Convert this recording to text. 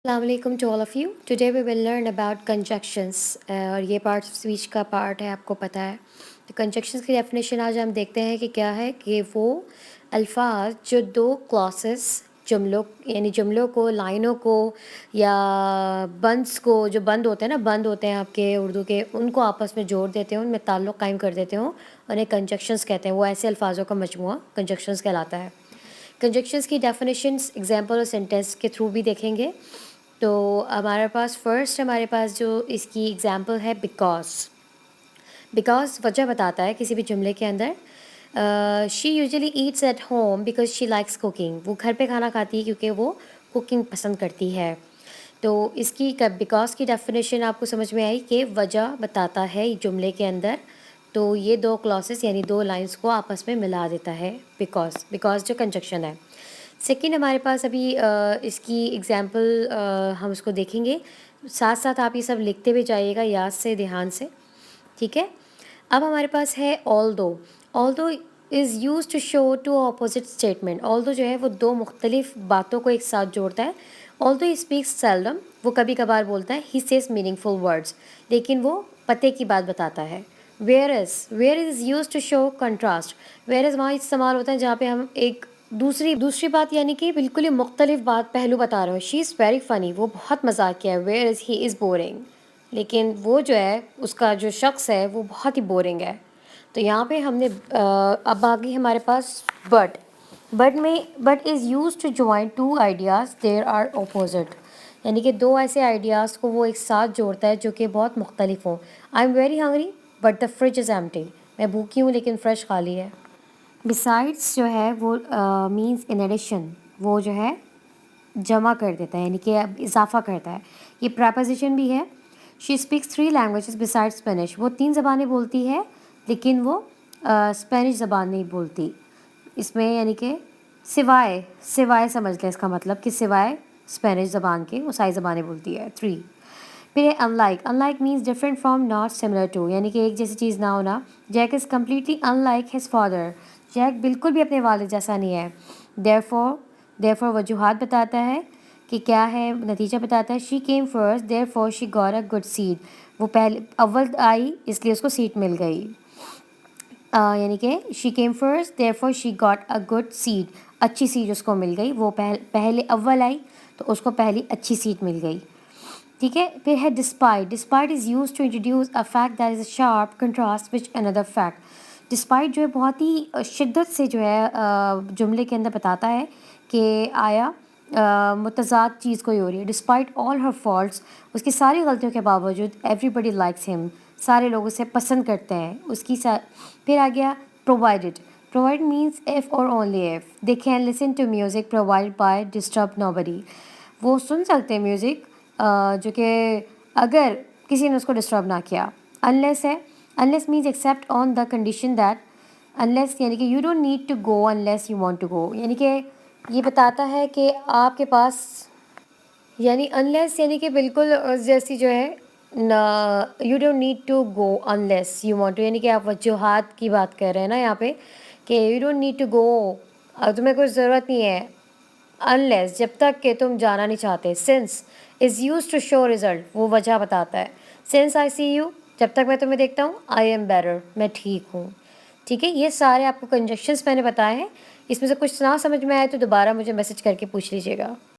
अस्सलाम वालेकुम to all of you. Today we will learn about conjunctions और ये पार्ट ऑफ स्पीच का पार्ट है, आपको पता है। तो कंजक्शंस की डेफिनेशन आज हम देखते हैं कि क्या है कि वो अल्फाज जो दो क्लॉसेस जुमलों यानी जुमलों को, लाइनों को या बंद्स को, जो बंद होते हैं ना, बंद होते हैं आपके उर्दू के, उनको आपस में जोड़ देते हो, उनमें ताल्लुक़ कायम कर देते हो, उन्हें कंजक्शंस कहते हैं। वो ऐसे अल्फाजों का मजमूआ कंजक्शंस कहलाता है। कंजक्शंस की डेफिनेशंस एग्जांपल और सेंटेंस के थ्रू भी देखेंगे। तो हमारे पास जो इसकी एग्जांपल है बिकॉज़ वजह बताता है किसी भी जुमले के अंदर। She usually Yeats at home because she likes cooking. वो घर पे खाना खाती है क्योंकि वो कुकिंग पसंद करती है। तो इसकी बिकॉज़ की डेफिनेशन आपको समझ में आई कि वजह बताता है जुमले के अंदर। तो ये दो क्लॉसेस यानी दो लाइंस को आपस में मिला देता है बिकॉज़ जो कंजक्शन है। सेकंड हमारे पास अभी इसकी एग्जांपल हम उसको देखेंगे। साथ-साथ आप ये सब लिखते भी जाइएगा याद से, ध्यान से, ठीक है? अब हमारे पास है although is used to show to opposite statement. Although जो है वो दो मुख्तलिफ बातों को एक साथ जोड़ता है। ऑल्दो ही स्पीक्स सेल्डम, वो कभी-कभार बोलता है। ही सेज मीनिंगफुल वर्ड्स, लेकिन वो पते की बात बताता है। Whereas used to show contrast. Whereas वहाँ इस्तेमाल होता है जहाँ पे हम एक दूसरी बात यानी कि बिल्कुल ही मुख्तलिफ बात पहलू बता रहे हो। शी इज़ वेरी फ़नी, वो बहुत मज़ाकिया है। Whereas he is boring, लेकिन वो जो है उसका जो शख्स है वो बहुत ही बोरिंग है। तो यहाँ पे हमने अब आ गई हमारे पास but is use to join two ideas there are opposite. यानी कि दो ऐसे आइडियाज़ को वो एक साथ जोड़ता है जो कि बहुत मुख्तलिफ हों। I am very hungry but the fridge is empty. मैं भूखी हूँ लेकिन फ्रिज खाली है। बिसाइड्स जो है वो मीन्स इन एडिशन, वो जो है जमा कर देता है, यानी कि अब इजाफा करता है। ये प्रपोजिशन भी है। She speaks 3 languages beside Spanish. वो 3 ज़बानें बोलती है लेकिन वो स्पेनिश ज़बान नहीं बोलती। इसमें यानी कि सिवाय सिवाय समझ लें, इसका मतलब कि सिवाय स्पेनिश ज़बान के वो सारी ज़बानें बोलती है। 3। फिर है unlike means different from not similar to, यानी कि एक जैसी चीज़ ना होना। Jack is completely unlike his father. Jack बिल्कुल भी अपने वालिद जैसा नहीं है। देयरफॉर वजूहात बताता है कि क्या है, नतीजा बताता है। She came first therefore she got a good seat. वो पहले अव्वल आई इसलिए उसको सीट मिल गई। यानी कि she came first therefore she got a good seat, अच्छी सीट उसको मिल गई। वो पहले अव्वल आई तो उसको पहली अच्छी सीट मिल गई, ठीक है। फिर है despite is use to introduce a fact that is a sharp contrast which another fact. Despite जो है बहुत ही शिद्दत से जो है जुमले के अंदर बताता है कि आया मुतज़ाद चीज़ कोई हो रही है। डिस्पाइट ऑल हर फॉल्ट्स, उसकी सारी गलतियों के बावजूद एवरीबडी लाइक्स हिम, सारे लोग उसे पसंद करते हैं। फिर आ गया प्रोवाइड मीन्स इफ़ और only if they can listen to music provide by disturb nobody. वो सुन सकते हैं म्यूज़िक जो कि अगर किसी ने उसको डिस्टर्ब ना किया। Unless means except on the condition that, unless यानी कि you don't need to go unless you want to go, यानी कि ये बताता है कि आपके पास, यानी अनलेस यानी कि बिल्कुल जैसी जो है ना, you don't need to go unless you want to, यानी कि आप वजूहात की बात कर रहे हैं ना यहाँ पे कि you don't need to go, तुम्हें कोई ज़रूरत नहीं है अनलेस, जब तक कि तुम जाना नहीं चाहते। Since is use to show result, वो वजह बताता है। सिंस आई सी यू, जब तक मैं तुम्हें देखता हूँ। आई एम बेटर, मैं ठीक हूँ, ठीक है। ये सारे आपको कंजक्शंस मैंने बताए हैं। इसमें से कुछ ना समझ में आए तो दोबारा मुझे मैसेज करके पूछ लीजिएगा।